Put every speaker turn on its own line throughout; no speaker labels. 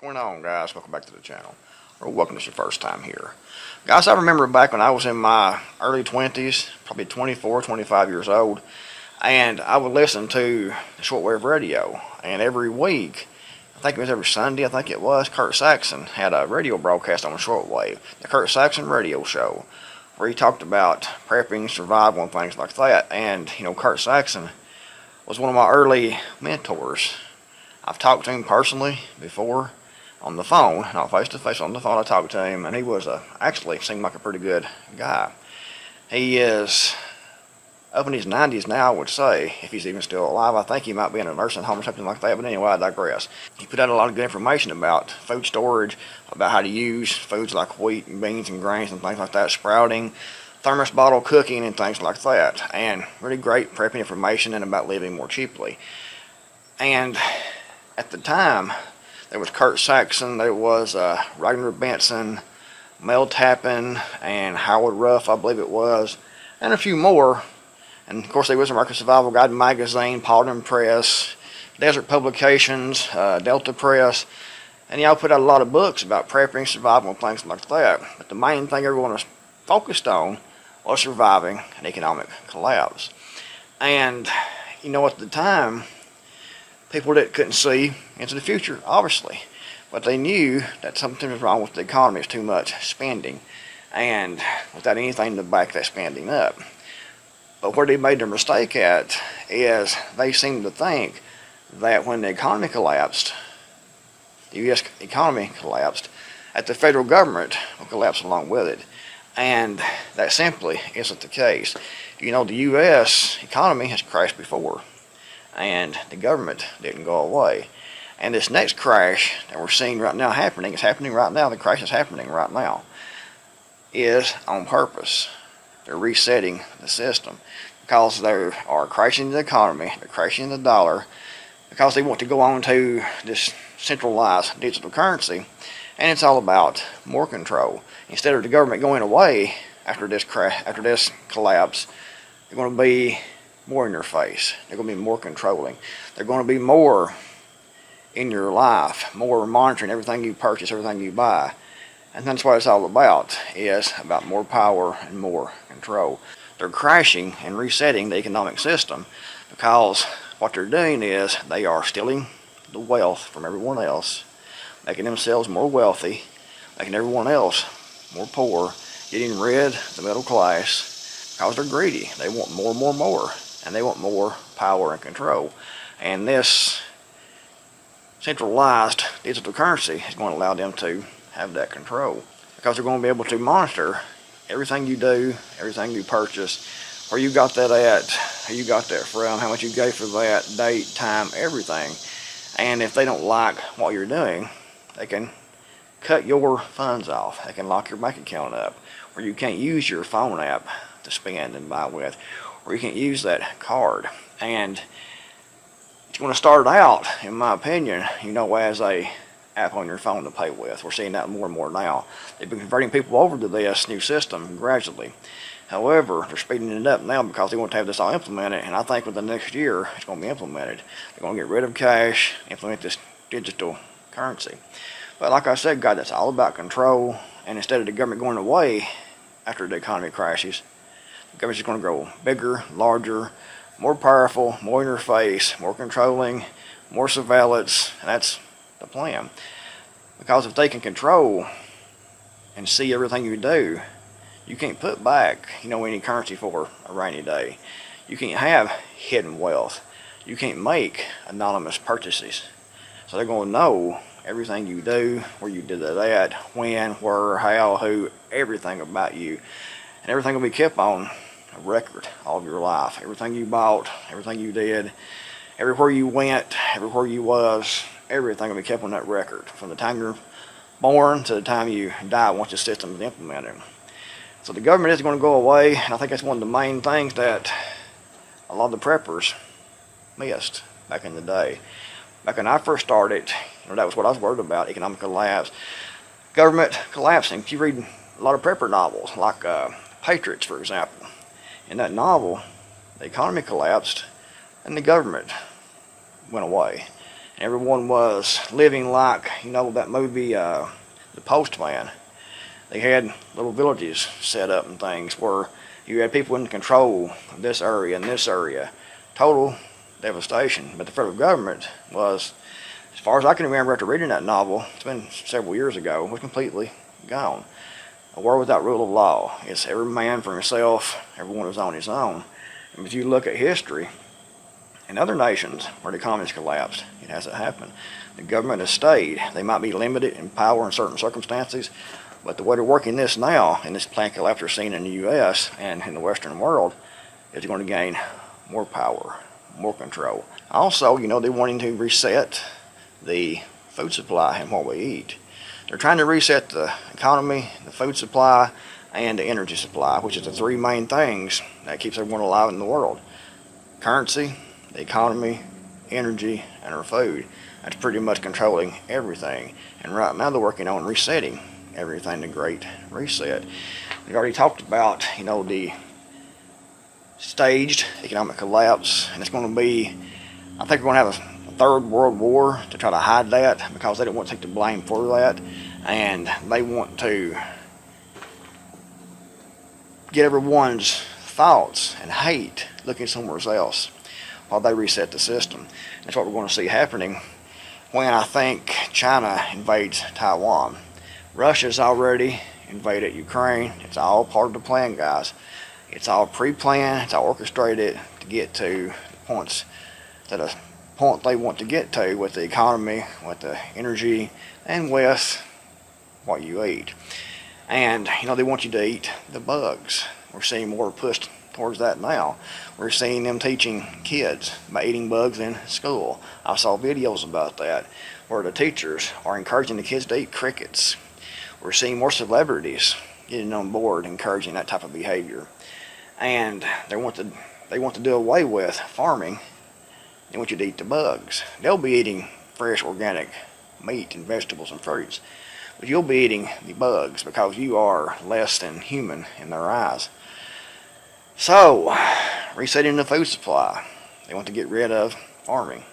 What's going on, guys? Welcome back to the channel, or welcome if it's your first time here. Guys, I remember back when I was in my early 20s, probably 24, 25 years old, and I would listen to the shortwave radio, and every week, I think it was every Sunday, Kurt Saxon had a radio broadcast on the shortwave, the Kurt Saxon radio show, where he talked about prepping, survival, and things like that. And, Kurt Saxon was one of my early mentors. I've talked to him personally before, on the phone, not face to face. On the phone I talked to him, and he was actually seemed like a pretty good guy. He is up in his 90s now, I would say, if he's even still alive. I think he might be in a nursing home or something like that, but anyway, I digress. He put out a lot of good information about food storage, about how to use foods like wheat and beans and grains and things like that, sprouting, thermos bottle cooking and things like that, and really great prepping information and about living more cheaply. And at the time, there was Kurt Saxon, there was Ragnar Benson, Mel Tappan, and Howard Ruff, I believe it was, and a few more. And of course there was American Survival Guide magazine, Paulden Press, Desert Publications, Delta Press, and y'all put out a lot of books about prepping, survival, and things like that. But the main thing everyone was focused on was surviving an economic collapse. And at the time, people that couldn't see into the future, obviously, but they knew that something was wrong with the economy. It's too much spending, and without anything to back that spending up. But where they made their mistake at is they seemed to think that when the economy collapsed, the U.S. economy collapsed, that the federal government will collapse along with it. And that simply isn't the case. The U.S. economy has crashed before, and the government didn't go away. And this next crash that we're seeing right now it's happening right now, the crash is happening right now, is on purpose. They're resetting the system because they are crashing the economy, they're crashing the dollar, because they want to go on to this centralized digital currency, and it's all about more control. Instead of the government going away after this collapse, they're going to be more in your face. They're going to be more controlling. They're going to be more in your life, more monitoring everything you purchase, everything you buy. And that's what it's all about, is about more power and more control. They're crashing and resetting the economic system because what they're doing is they are stealing the wealth from everyone else, making themselves more wealthy, making everyone else more poor, getting rid of the middle class because they're greedy. They want more, and they want more power and control. And this centralized digital currency is going to allow them to have that control, because they're going to be able to monitor everything you do, everything you purchase, where you got that at, who you got that from, how much you gave for that, date, time, everything. And if they don't like what you're doing, they can cut your funds off. They can lock your bank account up, where you can't use your phone app to spend and buy with, or you can't use that card. And it's going to start out, in my opinion, as a app on your phone to pay with. We're seeing that more and more now. They've been converting people over to this new system gradually. However, they're speeding it up now because they want to have this all implemented, and I think within the next year it's going to be implemented. They're going to get rid of cash, implement this digital currency. But like I said, God, that's all about control, and instead of the government going away after the economy crashes, the government's just going to grow bigger, larger, more powerful, more in your face, more controlling, more surveillance, and that's the plan. Because if they can control and see everything you do, you can't put back, any currency for a rainy day. You can't have hidden wealth. You can't make anonymous purchases. So they're going to know everything you do, where you did it at, when, where, how, who, everything about you. And everything will be kept on a record all of your life. Everything you bought, everything you did, everywhere you went, everywhere you was, everything will be kept on that record from the time you're born to the time you die once the system is implemented. So the government is going to go away, and I think that's one of the main things that a lot of the preppers missed back in the day. Back when I first started, that was what I was worried about, economic collapse, government collapsing. If you read a lot of prepper novels, like Patriots, for example, in that novel, the economy collapsed and the government went away. Everyone was living like, that movie, The Postman. They had little villages set up and things where you had people in control of this area and this area. Total devastation. But the federal government was, as far as I can remember after reading that novel, it's been several years ago, was completely gone. A world without rule of law. It's every man for himself, everyone is on his own. And if you look at history, in other nations where the economies collapsed, it hasn't happened. The government has stayed. They might be limited in power in certain circumstances, but the way they're working this now, in this plant collapse we're seeing in the U.S. and in the Western world, is going to gain more power, more control. Also, they're wanting to reset the food supply and what we eat. They're trying to reset the economy, the food supply, and the energy supply, which is the three main things that keeps everyone alive in the world. Currency, the economy, energy, and our food. That's pretty much controlling everything. And right now they're working on resetting everything, the Great Reset. We've already talked about, the staged economic collapse, and it's going to be, I think we're going to have a third world war to try to hide that because they don't want to take the blame for that, and they want to get everyone's thoughts and hate looking somewhere else while they reset the system. That's what we're going to see happening when I think China invades Taiwan. Russia's already invaded Ukraine. It's all part of the plan, guys. It's all pre-planned. It's all orchestrated to get to the points that a point they want to get to with the economy, with the energy, and with what you eat. And they want you to eat the bugs. We're seeing more pushed towards that now. We're seeing them teaching kids by eating bugs in school. I saw videos about that where the teachers are encouraging the kids to eat crickets. We're seeing more celebrities getting on board encouraging that type of behavior. And they want to do away with farming. They want you to eat the bugs. They'll be eating fresh organic meat and vegetables and fruits, but you'll be eating the bugs because you are less than human in their eyes. So, resetting the food supply. They want to get rid of farming.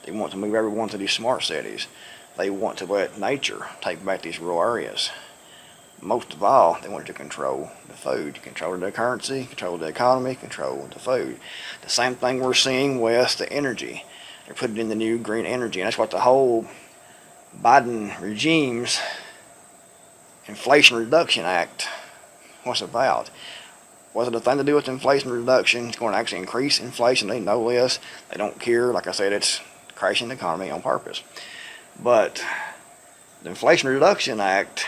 They want to move everyone to these smart cities. They want to let nature take back these rural areas. Most of all, they want to control the food, control the currency, control the economy, control the food. The same thing we're seeing with the energy. They're putting in the new green energy, and that's what the whole Biden regime's Inflation Reduction Act was about. Was it a thing to do with inflation reduction? It's going to actually increase inflation. They know this. They don't care. Like I said, it's crashing the economy on purpose. But the Inflation Reduction Act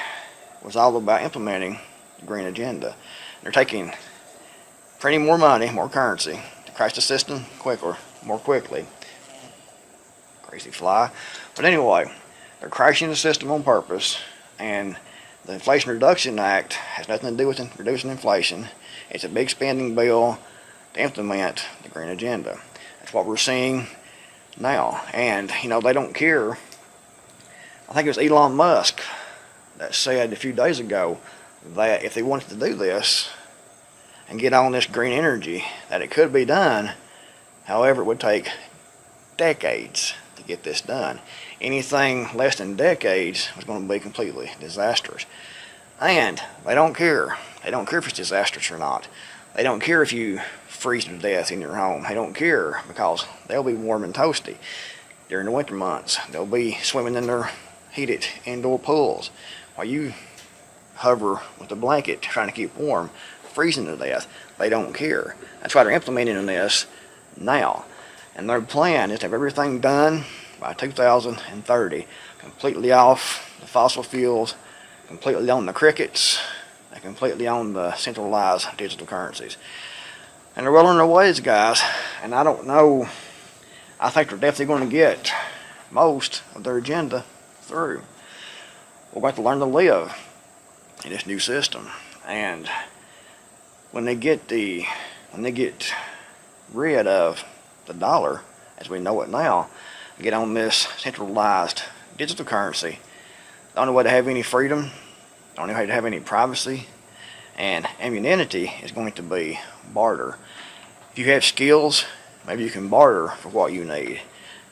was all about implementing the green agenda. They're taking, printing more money, more currency to crash the system more quickly. Crazy fly. But anyway, they're crashing the system on purpose, and the Inflation Reduction Act has nothing to do with reducing inflation. It's a big spending bill to implement the green agenda. That's what we're seeing now. And, they don't care. I think it was Elon Musk that said a few days ago that if they wanted to do this and get on this green energy, that it could be done. However, it would take decades to get this done. Anything less than decades was going to be completely disastrous. And they don't care. They don't care if it's disastrous or not. They don't care if you freeze to death in your home. They don't care because they'll be warm and toasty during the winter months. They'll be swimming in their heated indoor pools while you hover with a blanket trying to keep warm, freezing to death. They don't care. That's why they're implementing this now. And their plan is to have everything done by 2030, completely off the fossil fuels, completely on the crickets, and completely on the centralized digital currencies. And they're well on their ways, guys. And I don't know, I think they're definitely going to get most of their agenda through. We're going to learn to live in this new system. And when they get rid of the dollar as we know it now, get on this centralized digital currency, the only way to have any freedom, the only way to have any privacy and immunity is going to be barter. If you have skills, maybe you can barter for what you need.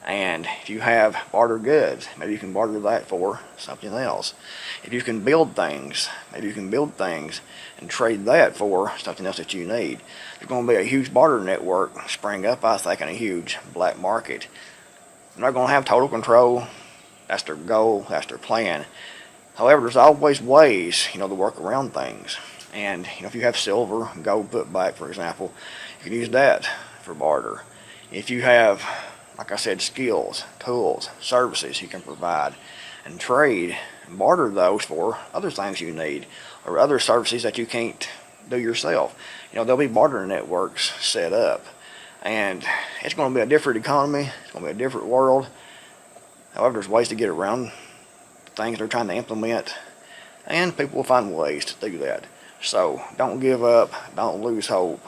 And if you have barter goods, maybe you can barter that for something else. If you can build things, maybe you can build things and trade that for something else that you need. There's going to be a huge barter network spring up, I think, in a huge black market. They're not going to have total control. That's their goal. That's their plan. However, there's always ways, to work around things. And, if you have silver, gold put back, for example, you can use that for barter. If you have, like I said, skills, tools, services you can provide and trade and barter those for other things you need or other services that you can't do yourself. There'll be barter networks set up, and it's going to be a different economy. It's going to be a different world. However, there's ways to get around things they're trying to implement, and people will find ways to do that. So don't give up, don't lose hope.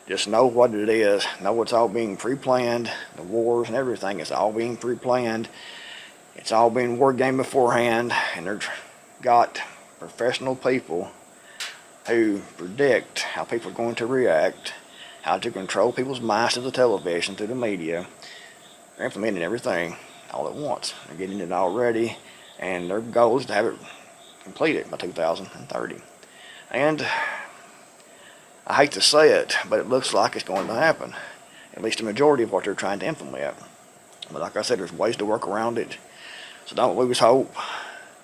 Just know what it is, know it's all being pre-planned. The wars and everything, it's all being pre-planned. It's all being war game beforehand, and they've got professional people who predict how people are going to react, how to control people's minds through the television, through the media. They're implementing everything all at once. They're getting it already, and their goal is to have it completed by 2030. And I hate to say it, but it looks like it's going to happen. At least the majority of what they're trying to implement. But like I said, there's ways to work around it. So don't lose hope.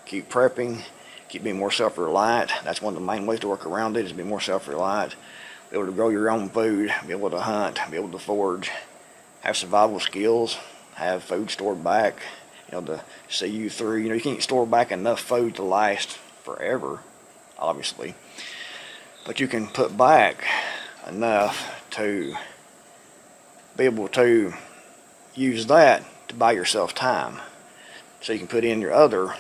Keep prepping. Keep being more self-reliant. That's one of the main ways to work around it, is be more self-reliant. Be able to grow your own food. Be able to hunt. Be able to forage. Have survival skills. Have food stored back. To see you through. You can't store back enough food to last forever, obviously. But you can put back enough to be able to use that to buy yourself time. So you can put in your other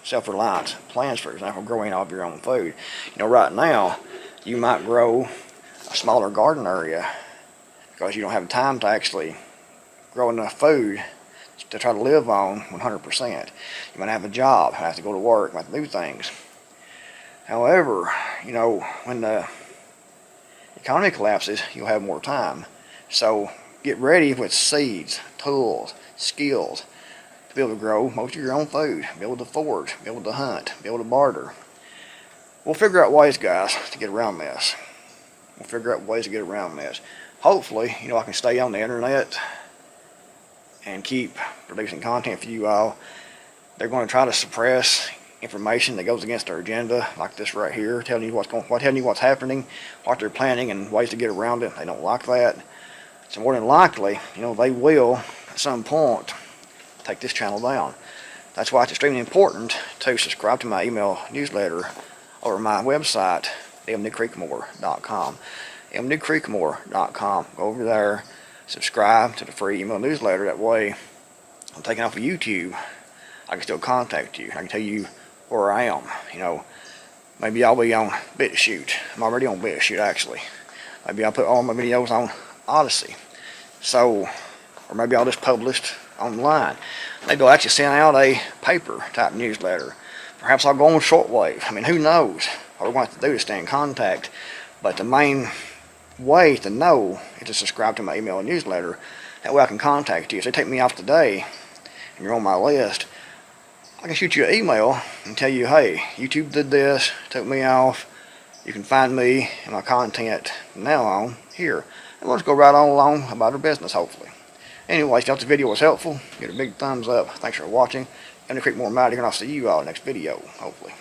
self-reliance plans, for example, growing all of your own food. Right now, you might grow a smaller garden area because you don't have time to actually grow enough food to try to live on 100%. You might have a job, have to go to work, might do things. However, when the economy collapses, you'll have more time. So get ready with seeds, tools, skills to be able to grow most of your own food, be able to forage, be able to hunt, be able to barter. We'll figure out ways, guys, to get around this. Hopefully, I can stay on the internet and keep producing content for you all. They're going to try to suppress information that goes against their agenda, like this right here, telling you what's happening, what they're planning, and ways to get around it. They don't like that. So more than likely, they will at some point take this channel down. That's why it's extremely important to subscribe to my email newsletter over my website, mdcreekmore.com. mdcreekmore.com. Go over there, subscribe to the free email newsletter. That way, I'm taking off of YouTube, I can still contact you. I can tell you where I am. Maybe I'll be on BitChute. I'm already on BitChute, actually. Maybe I'll put all my videos on Odyssey. Or maybe I'll just publish online. Maybe I'll actually send out a paper type newsletter. Perhaps I'll go on shortwave. Who knows? What we're going to have to do is stay in contact. But the main way to know is to subscribe to my email newsletter. That way I can contact you. If they take me off today and you're on my list, I can shoot you an email and tell you, hey, YouTube did this, took me off. You can find me and my content from now on here. And we'll just go right on along about our business, hopefully. Anyways, if this video was helpful, give it a big thumbs up. Thanks for watching. I'm the Creekmore, and I'll see you all next video, hopefully.